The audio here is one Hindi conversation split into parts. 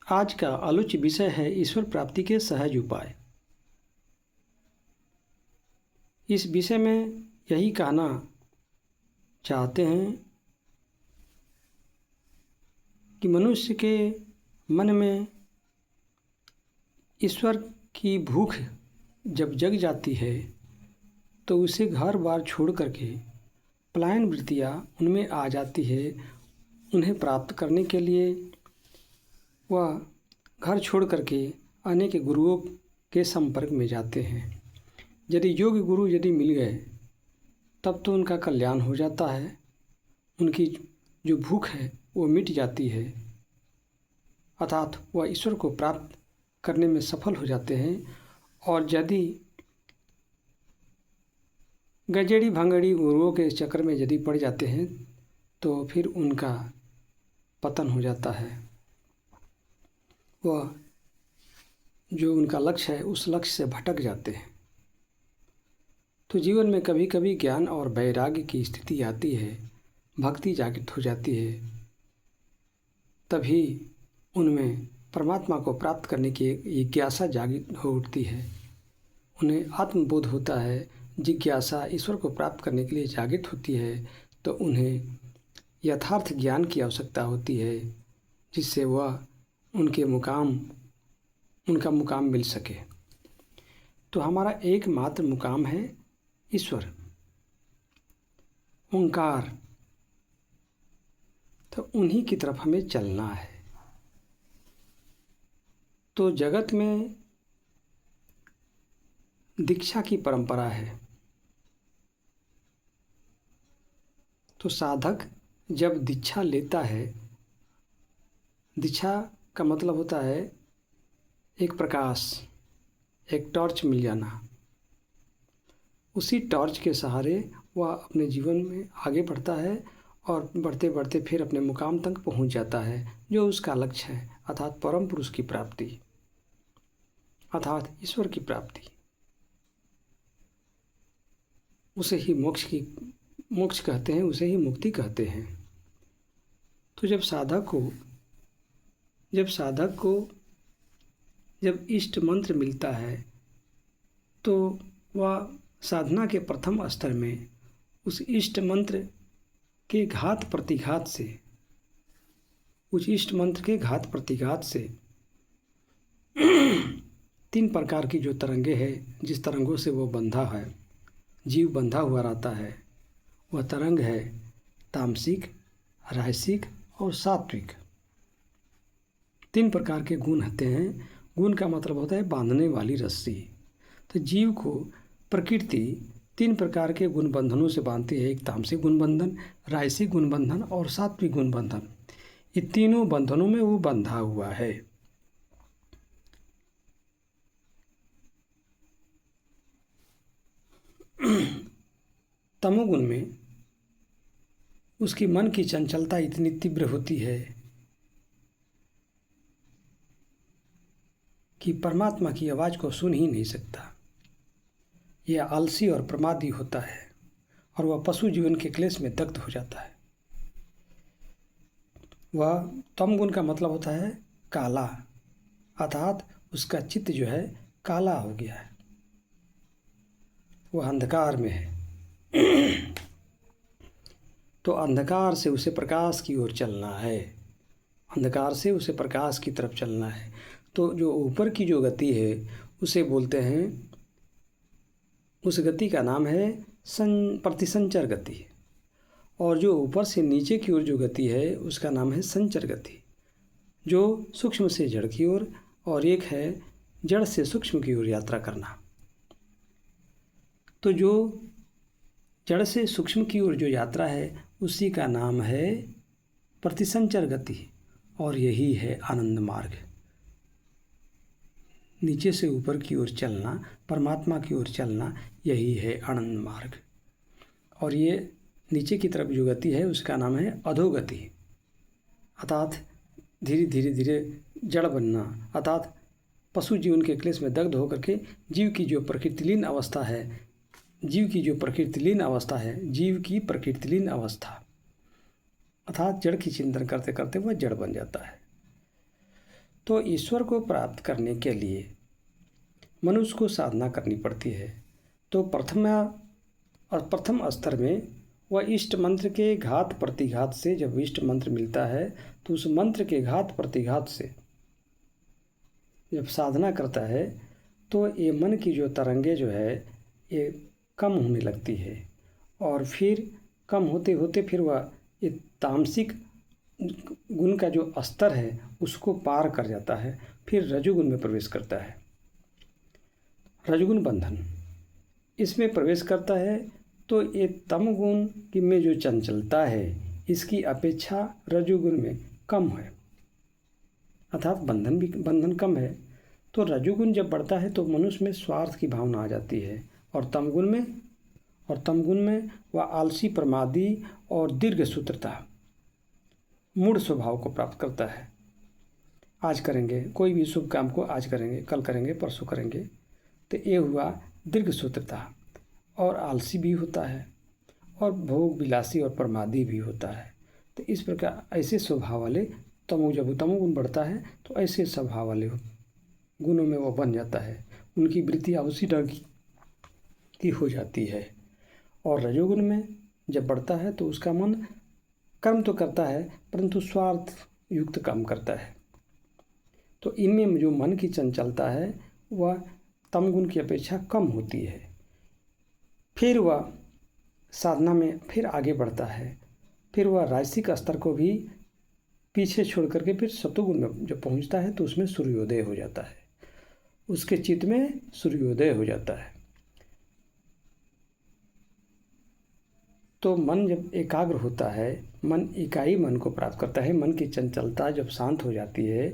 आज का आलोच्य विषय है ईश्वर प्राप्ति के सहज उपाय। इस विषय में यही कहना चाहते हैं कि मनुष्य के मन में ईश्वर की भूख जब जग जाती है तो उसे घर बार छोड़ करके पलायन वृत्तियाँ उनमें आ जाती है। उन्हें प्राप्त करने के लिए वह घर छोड़ करके अनेक गुरुओं के संपर्क में जाते हैं। यदि योग्य गुरु यदि मिल गए तब तो उनका कल्याण हो जाता है, उनकी जो भूख है वो मिट जाती है, अर्थात वह ईश्वर को प्राप्त करने में सफल हो जाते हैं। और यदि गजेड़ी भांगड़ी गुरुओं के चक्कर में यदि पड़ जाते हैं तो फिर उनका पतन हो जाता है। वह जो उनका लक्ष्य है उस लक्ष्य से भटक जाते हैं। तो जीवन में कभी कभी ज्ञान और वैराग्य की स्थिति आती है, भक्ति जागृत हो जाती है, तभी उनमें परमात्मा को प्राप्त करने की जिज्ञासा जागृत हो उठती है। उन्हें आत्मबोध होता है, जिज्ञासा ईश्वर को प्राप्त करने के लिए जागृत होती है, तो उन्हें यथार्थ ज्ञान की आवश्यकता होती है जिससे वह उनका मुकाम मिल सके। तो हमारा एकमात्र मुकाम है ईश्वर, ओंकार। तो उन्हीं की तरफ हमें चलना है। तो जगत में दीक्षा की परंपरा है। तो साधक जब दीक्षा लेता है, दीक्षा का मतलब होता है एक प्रकाश, एक टॉर्च मिल जाना। उसी टॉर्च के सहारे वह अपने जीवन में आगे बढ़ता है और बढ़ते बढ़ते फिर अपने मुकाम तक पहुंच जाता है जो उसका लक्ष्य है, अर्थात परम पुरुष की प्राप्ति, अर्थात ईश्वर की प्राप्ति। उसे ही मोक्ष कहते हैं, उसे ही मुक्ति कहते हैं। तो जब साधक को जब इष्ट मंत्र मिलता है तो वह साधना के प्रथम स्तर में उस इष्ट मंत्र के घात प्रतिघात से तीन प्रकार की जो तरंगे हैं, जिस तरंगों से वो बंधा है, जीव बंधा हुआ रहता है, वह तरंग है तामसिक, राजसिक और सात्विक। तीन प्रकार के गुण होते हैं। गुण का मतलब होता है बांधने वाली रस्सी। तो जीव को प्रकृति तीन प्रकार के गुण बंधनों से बांधती है। एक तामसिक गुण बंधन, राजसिक गुण बंधन और सात्विक गुण बंधन। ये तीनों बंधनों में वो बंधा हुआ है। तमोगुण में उसकी मन की चंचलता इतनी तीव्र होती है कि परमात्मा की आवाज़ को सुन ही नहीं सकता। यह आलसी और प्रमादी होता है और वह पशु जीवन के क्लेश में दग्ध हो जाता है। वह तम गुण का मतलब होता है काला, अर्थात उसका चित्त जो है काला हो गया है, वह अंधकार में है। तो अंधकार से उसे प्रकाश की ओर चलना है, अंधकार से उसे प्रकाश की तरफ चलना है। तो जो ऊपर की जो गति है उसे बोलते हैं, उस गति का नाम है प्रतिसंचर गति। और जो ऊपर से नीचे की ओर जो गति है उसका नाम है संचर गति, जो सूक्ष्म से जड़ की ओर, और एक है जड़ से सूक्ष्म की ओर यात्रा करना। तो जो जड़ से सूक्ष्म की ओर जो यात्रा है उसी का नाम है प्रतिसंचर गति, और यही है आनंद मार्ग। नीचे से ऊपर की ओर चलना, परमात्मा की ओर चलना, यही है आनंद मार्ग। और ये नीचे की तरफ जो गति है उसका नाम है अधोगति, अर्थात धीरे धीरे धीरे जड़ बनना, अर्थात पशु जीवन के क्लेश में दग्ध होकर के जीव की जो प्रकृतिलीन अवस्था है, जीव की प्रकृतिलीन अवस्था अर्थात जड़ की चिंतन करते करते वह जड़ बन जाता है। तो ईश्वर को प्राप्त करने के लिए मनुष्य को साधना करनी पड़ती है। तो प्रथम स्तर में वह इष्ट मंत्र के घात प्रतिघात से, जब इष्ट मंत्र मिलता है तो उस मंत्र के घात प्रतिघात से जब साधना करता है तो ये मन की जो तरंगे जो है ये कम होने लगती है, और फिर कम होते होते फिर वह ये तामसिक गुण का जो स्तर है उसको पार कर जाता है, फिर रजोगुण में प्रवेश करता है। रजोगुण बंधन इसमें प्रवेश करता है तो ये तमगुण की में जो चंचलता है इसकी अपेक्षा रजोगुण में कम है, अर्थात बंधन कम है। तो रजोगुण जब बढ़ता है तो मनुष्य में स्वार्थ की भावना आ जाती है, और तमगुण में वह आलसी, प्रमादी और दीर्घ सूत्रता, मूढ़ स्वभाव को प्राप्त करता है। आज करेंगे कोई भी शुभ काम को, आज करेंगे, कल करेंगे, परसों करेंगे, तो ये हुआ दीर्घ सूत्रता, और आलसी भी होता है और भोग विलासी और प्रमादी भी होता है। तो इस प्रकार ऐसे स्वभाव वाले जब तमोगुण बढ़ता है तो ऐसे स्वभाव वाले गुणों में वो बन जाता है, उनकी वृत्तियाँ उसी ढंग की हो जाती है। और रजोगुण में जब बढ़ता है तो उसका मन कर्म तो करता है परंतु स्वार्थ युक्त काम करता है। तो इनमें जो मन की चंचलता है वह तमगुण की अपेक्षा कम होती है। फिर वह साधना में फिर आगे बढ़ता है, फिर वह राजसिक स्तर को भी पीछे छोड़ करके फिर सतोगुण में जब पहुंचता है तो उसमें सूर्योदय हो जाता है, उसके चित्त में सूर्योदय हो जाता है। तो मन जब एकाग्र होता है, मन इकाई मन को प्राप्त करता है, मन की चंचलता जब शांत हो जाती है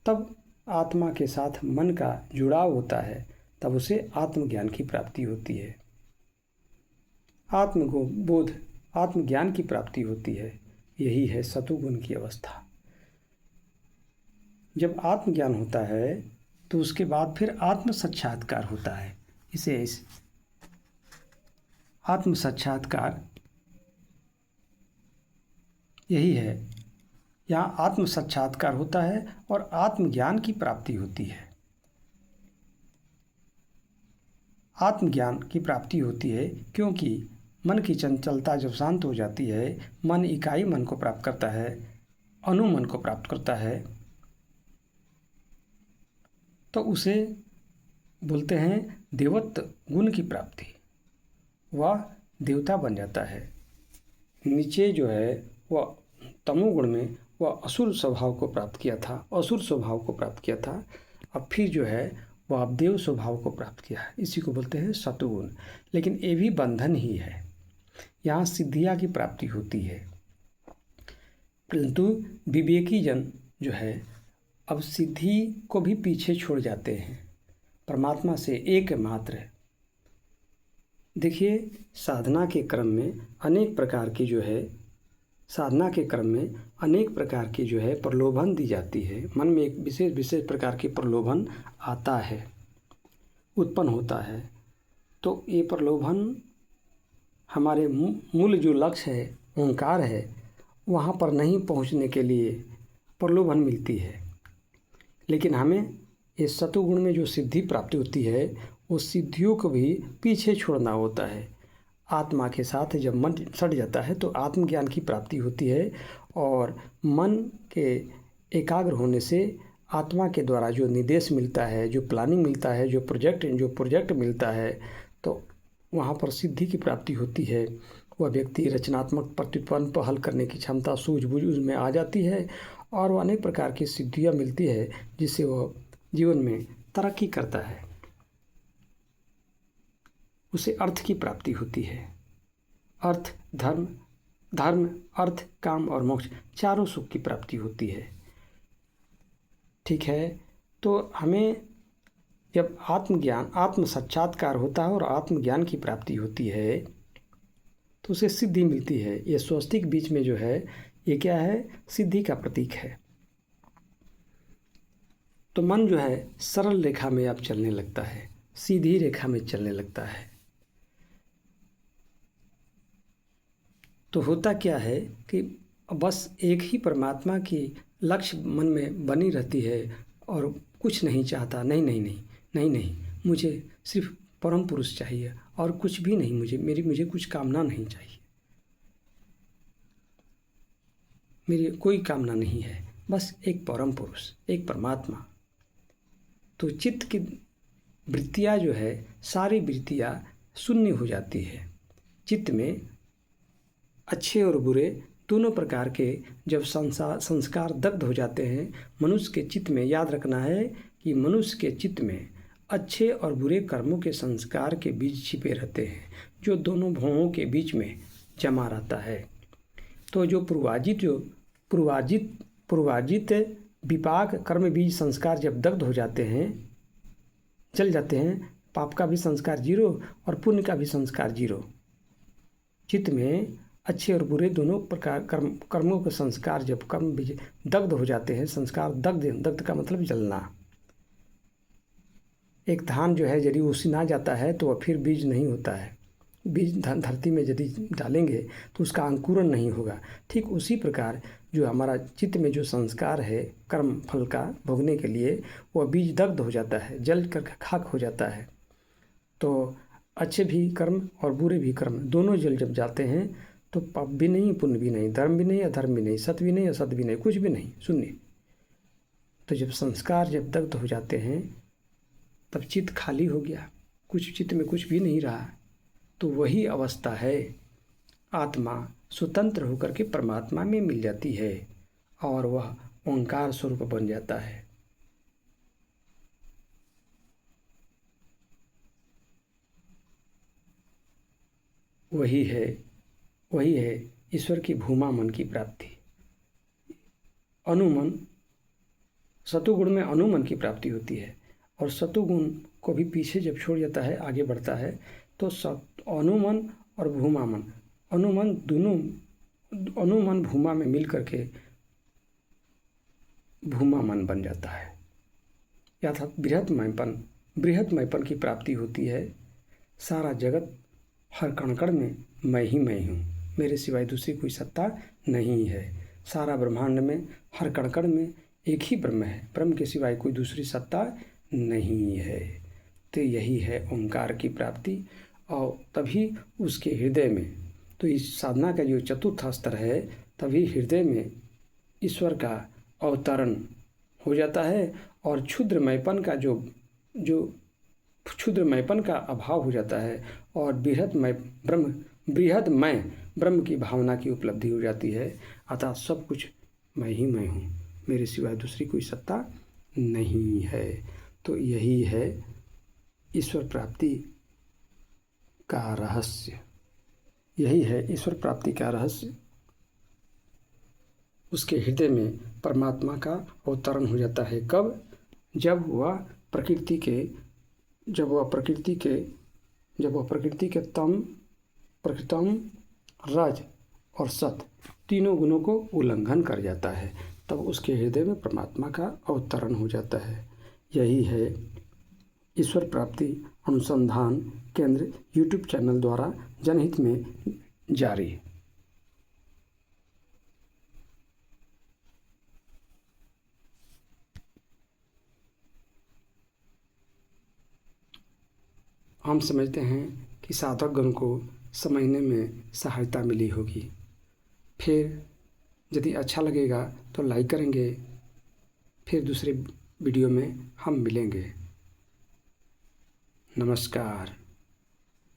तब आत्मा के साथ मन का जुड़ाव होता है, तब उसे आत्मज्ञान की प्राप्ति होती है, आत्मबोध, आत्मज्ञान की प्राप्ति होती है। यही है सतोगुण की अवस्था। जब आत्मज्ञान होता है तो उसके बाद फिर आत्म साक्षात्कार होता है। इस आत्म साक्षात्कार यही है, यहाँ आत्म साक्षात्कार होता है और आत्मज्ञान की प्राप्ति होती है। आत्मज्ञान की प्राप्ति होती है क्योंकि मन की चंचलता जब शांत हो जाती है, मन इकाई मन को प्राप्त करता है, अनुमन को प्राप्त करता है, तो उसे बोलते हैं देवत्व गुण की प्राप्ति। वह देवता बन जाता है। नीचे जो है वह तमोगुण में वह असुर स्वभाव को प्राप्त किया था, असुर स्वभाव को प्राप्त किया था, अब फिर जो है वह देव स्वभाव को प्राप्त किया है। इसी को बोलते हैं सतोगुण। लेकिन ये भी बंधन ही है, यहाँ सिद्धियाँ की प्राप्ति होती है। परंतु विवेकी जन जो है अब सिद्धि को भी पीछे छोड़ जाते हैं, परमात्मा से एकमात्र। देखिए साधना के क्रम में अनेक प्रकार की जो है प्रलोभन दी जाती है। मन में एक विशेष प्रकार की प्रलोभन आता है, उत्पन्न होता है। तो ये प्रलोभन हमारे मूल जो लक्ष्य है, ओंकार है, वहाँ पर नहीं पहुँचने के लिए प्रलोभन मिलती है। लेकिन हमें इस सतोगुण में जो सिद्धि प्राप्ति होती है उस सिद्धियों को भी पीछे छोड़ना होता है। आत्मा के साथ जब मन सट जाता है तो आत्मज्ञान की प्राप्ति होती है, और मन के एकाग्र होने से आत्मा के द्वारा जो निर्देश मिलता है, जो प्लानिंग मिलता है, जो प्रोजेक्ट मिलता है, तो वहाँ पर सिद्धि की प्राप्ति होती है। वह व्यक्ति रचनात्मक प्रत्युत्पन्न पहल करने की क्षमता, सूझबूझ उसमें आ जाती है, और वह अनेक प्रकार की सिद्धियाँ मिलती है जिससे वह जीवन में तरक्की करता है। उसे अर्थ की प्राप्ति होती है। अर्थ, धर्म, अर्थ, काम और मोक्ष, चारों सुख की प्राप्ति होती है। ठीक है, तो हमें जब आत्म साक्षात्कार होता है और आत्मज्ञान की प्राप्ति होती है तो उसे सिद्धि मिलती है। ये स्वस्तिक बीच में जो है ये क्या है, सिद्धि का प्रतीक है। तो मन जो है सरल रेखा में अब चलने लगता है, सीधी रेखा में चलने लगता है। तो होता क्या है कि बस एक ही परमात्मा की लक्ष्य मन में बनी रहती है, और कुछ नहीं चाहता, नहीं नहीं नहीं नहीं नहीं, मुझे सिर्फ परम पुरुष चाहिए और कुछ भी नहीं, मुझे कुछ कामना नहीं चाहिए, मेरी कोई कामना नहीं है, बस एक परम पुरुष, एक परमात्मा। तो चित्त की वृत्तियाँ जो है, सारी वृत्तियाँ शून्य हो जाती है। चित्त में अच्छे और बुरे दोनों प्रकार के जब संस्कार दग्ध हो जाते हैं, मनुष्य के चित्त में, याद रखना है कि मनुष्य के चित्त में अच्छे और बुरे कर्मों के संस्कार के बीज छिपे रहते हैं, जो दोनों भवों के बीच में जमा रहता है। तो जो पूर्वार्जित विपाक कर्म बीज संस्कार जब दग्ध हो जाते हैं, जल जाते हैं, पाप का भी संस्कार जीरो और पुण्य का भी संस्कार जीरो। चित्त में अच्छे और बुरे दोनों प्रकार कर्मों के संस्कार जब कर्म बीज दग्ध हो जाते हैं, संस्कार दग्ध का मतलब जलना। एक धान जो है यदि उसीना जाता है तो वह फिर बीज नहीं होता है, बीज धरती में यदि डालेंगे तो उसका अंकुरण नहीं होगा। ठीक उसी प्रकार जो हमारा चित्त में जो संस्कार है कर्म फल का भोगने के लिए, वह बीज दग्ध हो जाता है, जल कर खाक हो जाता है। तो अच्छे भी कर्म और बुरे भी कर्म दोनों जब जाते हैं तो पाप भी नहीं, पुण्य भी नहीं, धर्म भी नहीं, अधर्म भी नहीं, सत्य भी नहीं, असत्य भी नहीं, कुछ भी नहीं, शून्य। तो जब संस्कार जब दग्ध हो जाते हैं तब चित्त खाली हो गया, कुछ चित्त में कुछ भी नहीं रहा। तो वही अवस्था है, आत्मा स्वतंत्र होकर के परमात्मा में मिल जाती है और वह ओंकार स्वरूप बन जाता है। वही है ईश्वर की भूमा मन की प्राप्ति। अनुमन, सतुगुण में अनुमन की प्राप्ति होती है और सतुगुण को भी पीछे जब छोड़ जाता है, आगे बढ़ता है तो अनुमन और भूमा मन, अनुमन भूमा में मिल करके भूमा मन बन जाता है, अर्थात बृहत्मयपन की प्राप्ति होती है। सारा जगत हर कण में मैं ही मैं हूँ, मेरे सिवाय दूसरी कोई सत्ता नहीं है। सारा ब्रह्मांड में हर कण में एक ही ब्रह्म है, ब्रह्म के सिवाय कोई दूसरी सत्ता नहीं है। तो यही है ओंकार की प्राप्ति। और तभी उसके हृदय में, तो इस साधना का जो चतुर्थ स्तर है, तभी हृदय में ईश्वर का अवतरण हो जाता है और क्षुद्रमयपन का अभाव हो जाता है और बृहदमय ब्रह्म की भावना की उपलब्धि हो जाती है। अतः सब कुछ मैं ही मैं हूँ, मेरे सिवाय दूसरी कोई सत्ता नहीं है। तो यही है ईश्वर प्राप्ति का रहस्य, यही है ईश्वर प्राप्ति का रहस्य। उसके हृदय में परमात्मा का अवतरण हो जाता है। कब? जब वह प्रकृति के प्रकृतम रज और सत तीनों गुणों को उल्लंघन कर जाता है, तब उसके हृदय में परमात्मा का अवतरण हो जाता है। यही है ईश्वर प्राप्ति अनुसंधान केंद्र यूट्यूब चैनल द्वारा जनहित में जारी। हम समझते हैं कि साधकगण को समझने में सहायता मिली होगी। फिर यदि अच्छा लगेगा तो लाइक करेंगे। फिर दूसरे वीडियो में हम मिलेंगे। नमस्कार।